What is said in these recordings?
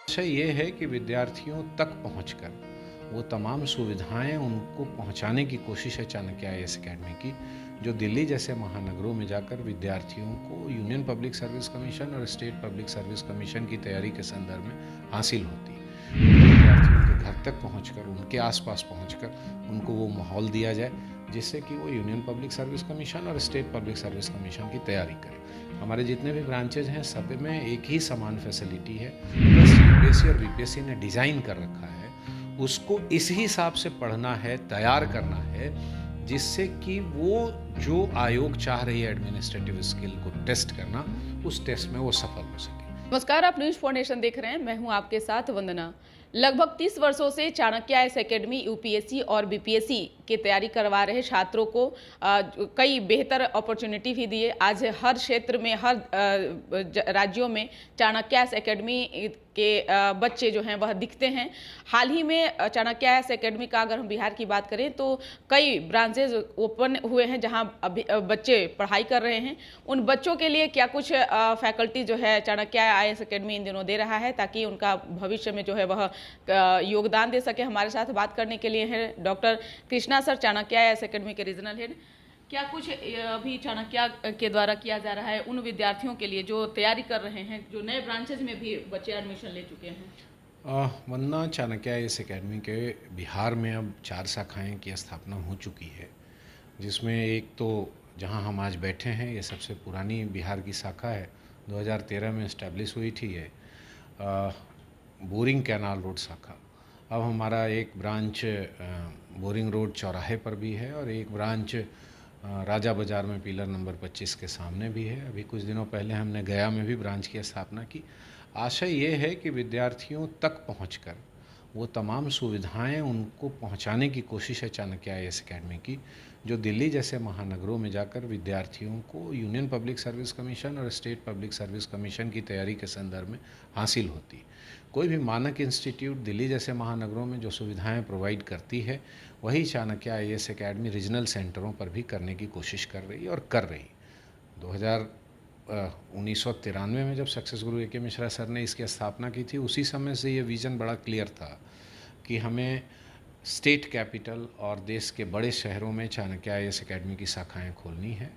आशा ये है कि विद्यार्थियों तक पहुंचकर वो तमाम सुविधाएं उनको पहुंचाने की कोशिश है चाणक्य आईएएस एकेडमी की, जो दिल्ली जैसे महानगरों में जाकर विद्यार्थियों को यूनियन पब्लिक सर्विस कमीशन और स्टेट पब्लिक सर्विस कमीशन की तैयारी के संदर्भ में हासिल होती है। विद्यार्थियों के घर तक पहुंचकर, उनके आसपास पहुंचकर उनको वो माहौल दिया जाए जिससे कि वो यूनियन पब्लिक सर्विस कमीशन और स्टेट पब्लिक सर्विस कमीशन की तैयारी करें। हमारे जितने भी ब्रांचेज हैं सब में एक ही समान फैसिलिटी है, बस यूपीएससी और बीपीएससी ने डिज़ाइन कर रखा है, उसको इस हिसाब से पढ़ना है, तैयार करना है, जिससे कि वो जो आयोग चाह रही है एडमिनिस्ट्रेटिव स्किल को टेस्ट करना, उस टेस्ट में वो सफल हो सके। नमस्कार, आप न्यूज फाउंडेशन देख रहे हैं। मैं हूं आपके साथ वंदना। लगभग 30 वर्षों से चाणक्य आईएएस एकेडमी यूपीएससी और बीपीएससी की तैयारी करवा रहे छात्रों को कई बेहतर अपॉर्चुनिटी भी दिए। आज हर क्षेत्र में, हर राज्यों में चाणक्य आईएएस एकेडमी के बच्चे जो हैं वह दिखते हैं। हाल ही में चाणक्य आईएएस एकेडमी का अगर हम बिहार की बात करें तो कई ब्रांचेज ओपन हुए हैं जहां अभी बच्चे पढ़ाई कर रहे हैं। उन बच्चों के लिए क्या कुछ फैकल्टी जो है चाणक्य आईएएस एकेडमी इन दिनों दे रहा है ताकि उनका भविष्य में जो है वह योगदान दे सके। हमारे साथ बात करने के लिए हैं doctor Krishna sir, Chanakya IAS academy के रीजनल हेड। क्या कुछ अभी चाणक्य के द्वारा किया जा रहा है उन विद्यार्थियों के लिए जो तैयारी कर रहे हैं, जो नए ब्रांचेज में भी बच्चे एडमिशन ले चुके हैं? वंदना, चाणक्य आईएएस एकेडमी के बिहार में अब 4 शाखाएं की स्थापना हो चुकी है, जिसमें एक तो जहां हम आज बैठे हैं ये सबसे पुरानी बिहार की शाखा है, 2013 में इस्टेब्लिश हुई थी ये बोरिंग कैनाल रोड शाखा। अब हमारा एक ब्रांच बोरिंग रोड चौराहे पर भी है और एक ब्रांच राजा बाज़ार में पिलर नंबर 25 के सामने भी है। अभी कुछ दिनों पहले हमने गया में भी ब्रांच की स्थापना की। आशा ये है कि विद्यार्थियों तक पहुंचकर वो तमाम सुविधाएं उनको पहुंचाने की कोशिश है चाणक्य आईएएस एकेडमी की, जो दिल्ली जैसे महानगरों में जाकर विद्यार्थियों को यूनियन पब्लिक सर्विस कमीशन और स्टेट पब्लिक सर्विस कमीशन की तैयारी के संदर्भ में हासिल होती। कोई भी मानक इंस्टीट्यूट दिल्ली जैसे महानगरों में जो सुविधाएं प्रोवाइड करती है, वही चाणक्य आईएएस एकेडमी रीजनल सेंटरों पर भी करने की कोशिश कर रही है और कर रही। 1993 में जब सक्सेस गुरु ए.के. मिश्रा सर ने इसकी स्थापना की थी, उसी समय से ये विज़न बड़ा क्लियर था कि हमें स्टेट कैपिटल और देश के बड़े शहरों में चाणक्य आईएएस एकेडमी की शाखाएं खोलनी है,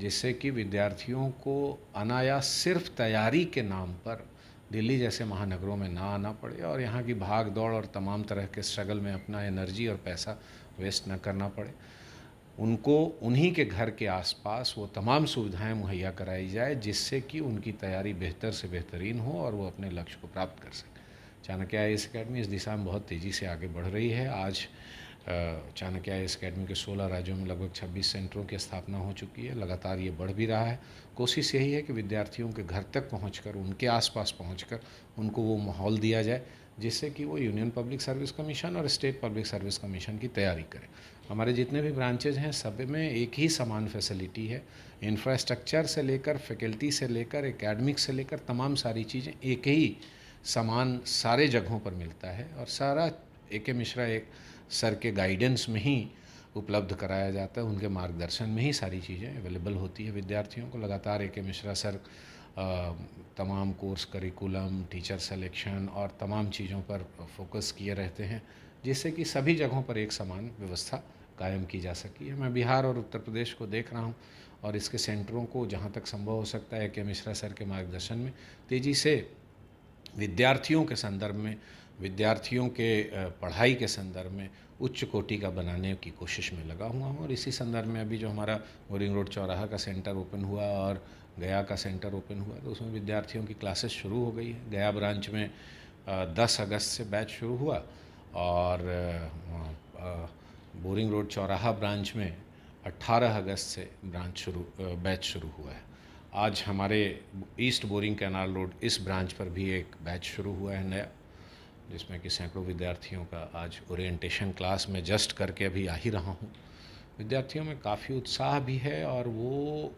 जिससे कि विद्यार्थियों को अनायास सिर्फ तैयारी के नाम पर दिल्ली जैसे महानगरों में ना आना पड़े और यहाँ की भाग दौड़ और तमाम तरह के स्ट्रगल में अपना एनर्जी और पैसा वेस्ट न करना पड़े। उनको उन्हीं के घर के आसपास वो तमाम सुविधाएं मुहैया कराई जाए जिससे कि उनकी तैयारी बेहतर से बेहतरीन हो और वो अपने लक्ष्य को प्राप्त कर सकें। चाणक्य आईएएस एकेडमी इस दिशा में बहुत तेज़ी से आगे बढ़ रही है। आज चाणक्य आईएएस एकेडमी के 16 राज्यों में लगभग 26 सेंटरों की स्थापना हो चुकी है। लगातार ये बढ़ भी रहा है। कोशिश यही है कि विद्यार्थियों के घर तक पहुंचकर, उनके आसपास पहुंचकर उनको वो माहौल दिया जाए जिससे कि वो यूनियन पब्लिक सर्विस कमीशन और स्टेट पब्लिक सर्विस कमीशन की तैयारी करें। हमारे जितने भी ब्रांचेज हैं सब में एक ही समान फैसिलिटी है। इंफ्रास्ट्रक्चर से लेकर, फैकल्टी से लेकर, एकेडमिक से लेकर तमाम सारी चीज़ें एक ही समान सारे जगहों पर मिलता है और सारा ए.के. मिश्रा एक सर के गाइडेंस में ही उपलब्ध कराया जाता है। उनके मार्गदर्शन में ही सारी चीज़ें अवेलेबल होती है विद्यार्थियों को। लगातार ए.के. मिश्रा सर तमाम कोर्स करिकुलम, टीचर सिलेक्शन और तमाम चीज़ों पर फोकस किए रहते हैं, जिससे कि सभी जगहों पर एक समान व्यवस्था कायम की जा सकी है। मैं बिहार और उत्तर प्रदेश को देख रहा हूँ और इसके सेंटरों को जहाँ तक संभव हो सकता है ए.के. मिश्रा सर के मार्गदर्शन में तेज़ी से विद्यार्थियों के संदर्भ में, विद्यार्थियों के पढ़ाई के संदर्भ में उच्च कोटि का बनाने की कोशिश में लगा हुआ हूँ। और इसी संदर्भ में अभी जो हमारा बोरिंग रोड चौराहा का सेंटर ओपन हुआ और गया का सेंटर ओपन हुआ, तो उसमें विद्यार्थियों की क्लासेस शुरू हो गई है। गया ब्रांच में 10 अगस्त से बैच शुरू हुआ और बोरिंग रोड चौराहा ब्रांच में 18 अगस्त से बैच शुरू हुआ है। आज हमारे ईस्ट बोरिंग कैनाल रोड इस ब्रांच पर भी एक बैच शुरू हुआ है नया, जिसमें कि सैकड़ों विद्यार्थियों का आज ओरिएंटेशन क्लास में जस्ट करके अभी आ ही रहा हूँ। विद्यार्थियों में काफ़ी उत्साह भी है और वो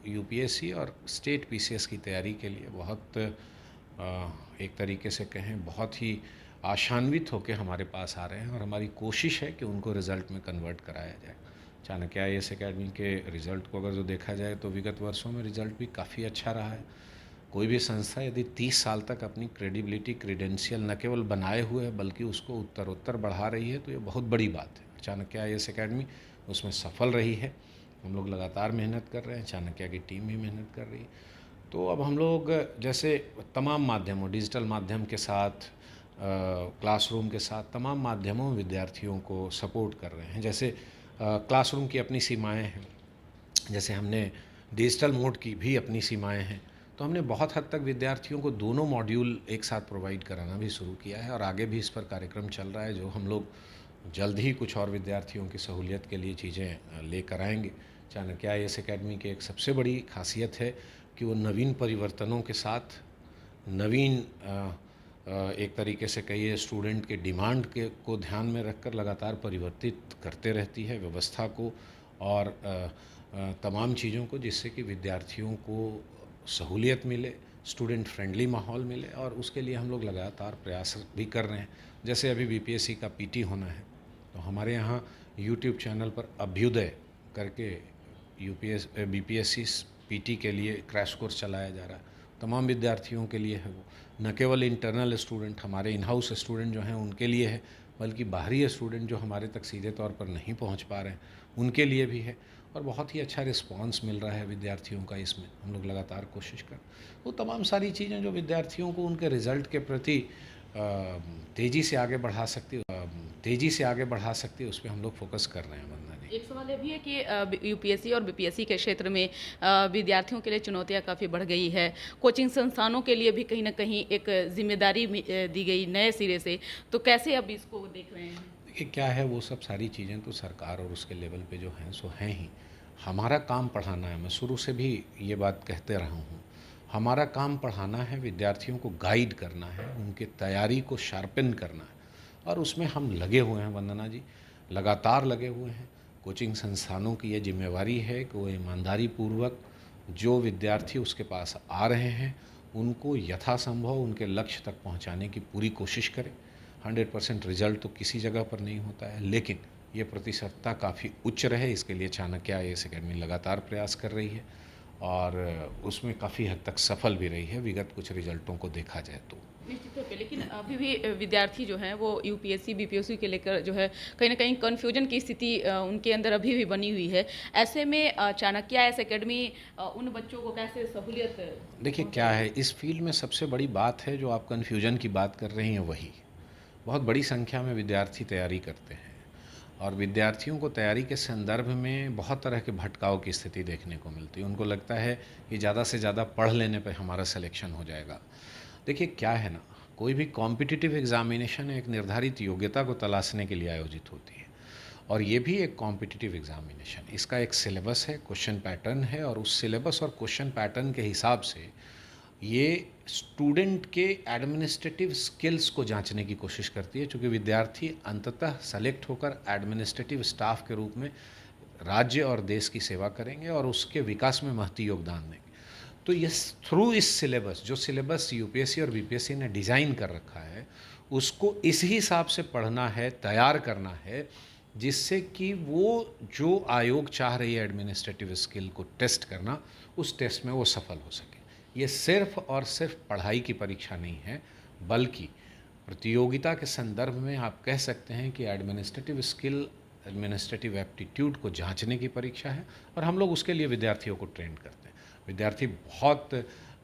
यूपीएससी और स्टेट पीसीएस की तैयारी के लिए बहुत एक तरीके से कहें बहुत ही आशान्वित होकर हमारे पास आ रहे हैं और हमारी कोशिश है कि उनको रिज़ल्ट में कन्वर्ट कराया जाए। चाणक्य आईएएस एकेडमी के रिज़ल्ट को अगर जो देखा जाए तो विगत वर्षों में रिज़ल्ट भी काफ़ी अच्छा रहा है। कोई भी संस्था यदि 30 साल तक अपनी क्रेडिबिलिटी क्रेडेंशियल न केवल बनाए हुए है बल्कि उसको उत्तरोत्तर बढ़ा रही है, तो ये बहुत बड़ी बात है। चाणक्य आईएएस एकेडमी उसमें सफल रही है। हम लोग लगातार मेहनत कर रहे हैं, चाणक्य की टीम भी मेहनत कर रही है। तो अब हम लोग जैसे तमाम माध्यमों, डिजिटल माध्यम के साथ, क्लासरूम के साथ, तमाम माध्यमों में विद्यार्थियों को सपोर्ट कर रहे हैं। जैसे क्लासरूम की अपनी सीमाएं हैं, जैसे हमने डिजिटल मोड की भी अपनी सीमाएं हैं, तो हमने बहुत हद तक विद्यार्थियों को दोनों मॉड्यूल एक साथ प्रोवाइड कराना भी शुरू किया है और आगे भी इस पर कार्यक्रम चल रहा है, जो हम लोग जल्द ही कुछ और विद्यार्थियों की सहूलियत के लिए चीज़ें लेकर आएंगे। चाणक्य आईएएस एकेडमी की एक सबसे बड़ी खासियत है कि वो नवीन परिवर्तनों के साथ, नवीन एक तरीके से कहिए स्टूडेंट के डिमांड के को ध्यान में रखकर लगातार परिवर्तित करते रहती है व्यवस्था को और तमाम चीज़ों को, जिससे कि विद्यार्थियों को सहूलियत मिले, स्टूडेंट फ्रेंडली माहौल मिले, और उसके लिए हम लोग लगातार प्रयास भी कर रहे हैं। जैसे अभी बीपीएससी का पीटी होना है, तो हमारे यहाँ यूट्यूब चैनल पर अभ्युदय करके बीपीएससी पीटी के लिए क्रैश कोर्स चलाया जा रहा है। तमाम विद्यार्थियों के लिए है वो, न केवल इंटरनल स्टूडेंट, हमारे इन हाउस स्टूडेंट जो हैं उनके लिए है, बल्कि बाहरी स्टूडेंट जो हमारे तक सीधे तौर पर नहीं पहुंच पा रहे हैं उनके लिए भी है। और बहुत ही अच्छा रिस्पांस मिल रहा है विद्यार्थियों का। इसमें हम लोग लगातार कोशिश कर, वो तमाम सारी चीज़ें जो विद्यार्थियों को उनके रिज़ल्ट के प्रति तेज़ी से आगे बढ़ा सकती है, उस पर हम लोग फोकस कर रहे हैं। वंदना जी, एक सवाल ये भी है कि यूपीएससी और बीपीएससी के क्षेत्र में विद्यार्थियों के लिए चुनौतियां काफ़ी बढ़ गई है। कोचिंग संस्थानों के लिए भी कहीं ना कहीं एक जिम्मेदारी दी गई नए सिरे से, तो कैसे अब इसको देख रहे हैं? देखिए क्या है, वो सब सारी चीज़ें तो सरकार और उसके लेवल पे जो हैं सो हैं ही। हमारा काम पढ़ाना है, मैं शुरू से भी ये बात कहते रहा हूँ। हमारा काम पढ़ाना है, विद्यार्थियों को गाइड करना है, उनकी तैयारी को शार्पन करना है, और उसमें हम लगे हुए हैं वंदना जी, लगातार लगे हुए हैं। कोचिंग संस्थानों की ये जिम्मेवारी है कि वो ईमानदारी पूर्वक जो विद्यार्थी उसके पास आ रहे हैं उनको यथासंभव उनके लक्ष्य तक पहुंचाने की पूरी कोशिश करें। 100% रिजल्ट तो किसी जगह पर नहीं होता है, लेकिन ये प्रतिशतता काफ़ी उच्च रहे, इसके लिए चाणक्य आईएएस एकेडमी लगातार प्रयास कर रही है और उसमें काफ़ी हद तक सफल भी रही है, विगत कुछ रिजल्टों को देखा जाए तो। निश्चित तौर पे, लेकिन अभी भी विद्यार्थी जो हैं वो यूपीएससी बीपीएससी के लेकर जो है कहीं ना कहीं कन्फ्यूजन की स्थिति उनके अंदर अभी भी बनी हुई है। ऐसे में चाणक्य आईएएस एकेडमी उन बच्चों को कैसे सहूलियत देखिए क्या है, इस फील्ड में सबसे बड़ी बात है, जो आप कन्फ्यूजन की बात कर रही हैं, वही बहुत बड़ी संख्या में विद्यार्थी तैयारी करते हैं और विद्यार्थियों को तैयारी के संदर्भ में बहुत तरह के भटकाव की स्थिति देखने को मिलती है। उनको लगता है कि ज़्यादा से ज़्यादा पढ़ लेने पर हमारा सिलेक्शन हो जाएगा। देखिए क्या है ना, कोई भी कॉम्पिटिटिव एग्जामिनेशन एक निर्धारित योग्यता को तलाशने के लिए आयोजित होती है, और ये भी एक कॉम्पिटिटिव एग्जामिनेशन। इसका एक सिलेबस है, क्वेश्चन पैटर्न है, और उस सिलेबस और क्वेश्चन पैटर्न के हिसाब से ये स्टूडेंट के एडमिनिस्ट्रेटिव स्किल्स को जांचने की कोशिश करती है, क्योंकि विद्यार्थी अंततः सेलेक्ट होकर एडमिनिस्ट्रेटिव स्टाफ के रूप में राज्य और देश की सेवा करेंगे और उसके विकास में महती योगदान देंगे। तो ये थ्रू इस सिलेबस, जो सिलेबस यूपीएससी और बीपीएससी ने डिज़ाइन कर रखा है, उसको इस हिसाब से पढ़ना है, तैयार करना है, जिससे कि वो जो आयोग चाह रही है एडमिनिस्ट्रेटिव स्किल को टेस्ट करना, उस टेस्ट में वो सफल हो सके। ये सिर्फ और सिर्फ पढ़ाई की परीक्षा नहीं है, बल्कि प्रतियोगिता के संदर्भ में आप कह सकते हैं कि एडमिनिस्ट्रेटिव स्किल, एडमिनिस्ट्रेटिव एप्टीट्यूड को जांचने की परीक्षा है, और हम लोग उसके लिए विद्यार्थियों को ट्रेन करते हैं। विद्यार्थी बहुत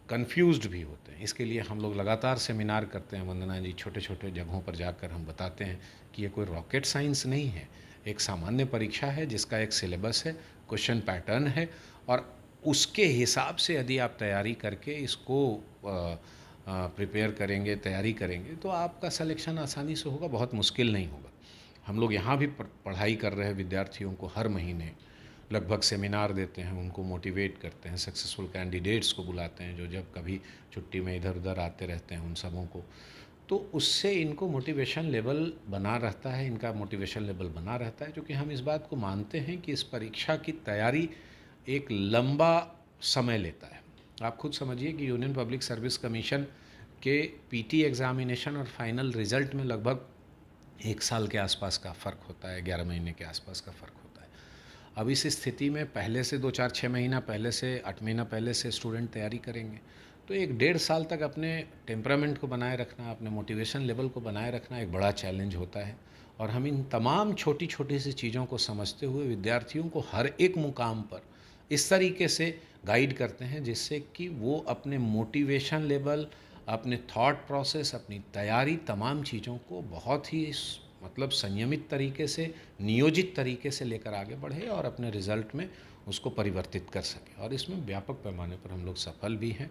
कंफ्यूज्ड भी होते हैं, इसके लिए हम लोग लगातार सेमिनार करते हैं वंदना जी। छोटे छोटे जगहों पर जाकर हम बताते हैं कि ये कोई रॉकेट साइंस नहीं है, एक सामान्य परीक्षा है जिसका एक सिलेबस है, क्वेश्चन पैटर्न है, और उसके हिसाब से यदि आप तैयारी करके इसको प्रिपेयर करेंगे, तैयारी करेंगे, तो आपका सिलेक्शन आसानी से होगा, बहुत मुश्किल नहीं होगा। हम लोग यहाँ भी पढ़ाई कर रहे हैं विद्यार्थियों को, हर महीने लगभग सेमिनार देते हैं, उनको मोटिवेट करते हैं, सक्सेसफुल कैंडिडेट्स को बुलाते हैं जो जब कभी छुट्टी में इधर उधर आते रहते हैं, उन सबों को। तो उससे इनको मोटिवेशन लेवल बना रहता है, इनका मोटिवेशन लेवल बना रहता है, क्योंकि हम इस बात को मानते हैं कि इस परीक्षा की तैयारी एक लंबा समय लेता है। आप खुद समझिए कि यूनियन पब्लिक सर्विस कमीशन के पीटी एग्ज़ामिनेशन और फाइनल रिज़ल्ट में लगभग 1 साल के आसपास का फ़र्क होता है, 11 महीने के आसपास का फ़र्क होता है। अब इस स्थिति में पहले से 2, 4, 6 महीना पहले से, 8 महीना पहले से स्टूडेंट तैयारी करेंगे, तो एक 1.5 साल तक अपने टेम्परामेंट को बनाए रखना, अपने मोटिवेशन लेवल को बनाए रखना एक बड़ा चैलेंज होता है। और हम इन तमाम छोटी छोटी सी चीज़ों को समझते हुए विद्यार्थियों को हर एक मुकाम पर इस तरीके से गाइड करते हैं जिससे कि वो अपने मोटिवेशन लेवल, अपने थॉट प्रोसेस, अपनी तैयारी, तमाम चीज़ों को बहुत ही मतलब संयमित तरीके से, नियोजित तरीके से लेकर आगे बढ़े और अपने रिज़ल्ट में उसको परिवर्तित कर सकें। और इसमें व्यापक पैमाने पर हम लोग सफल भी हैं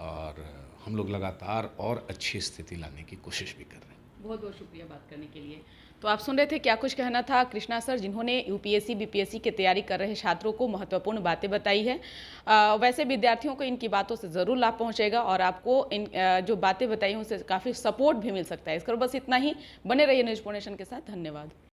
और हम लोग लगातार और अच्छी स्थिति लाने की कोशिश भी कर रहे हैं। बहुत बहुत शुक्रिया बात करने के लिए। तो आप सुन रहे थे क्या कुछ कहना था कृष्णा सर, जिन्होंने यूपीएससी बीपीएससी की तैयारी कर रहे छात्रों को महत्वपूर्ण बातें बताई है। वैसे विद्यार्थियों को इनकी बातों से ज़रूर लाभ पहुंचेगा और आपको इन जो बातें बताई हैं उससे काफ़ी सपोर्ट भी मिल सकता है। इसकर बस इतना ही। बने रहिए न्यूज़ पॉइंट नेशन के साथ। धन्यवाद।